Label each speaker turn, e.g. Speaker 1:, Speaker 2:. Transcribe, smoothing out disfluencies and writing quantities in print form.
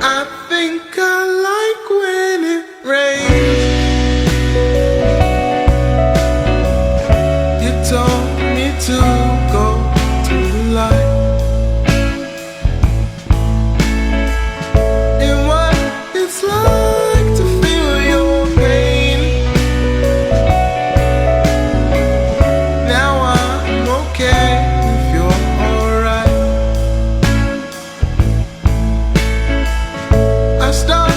Speaker 1: I think I like when it rains. You told me to go to the light. And what it's like to feel your pain. Now I'm okay if you're alright. I start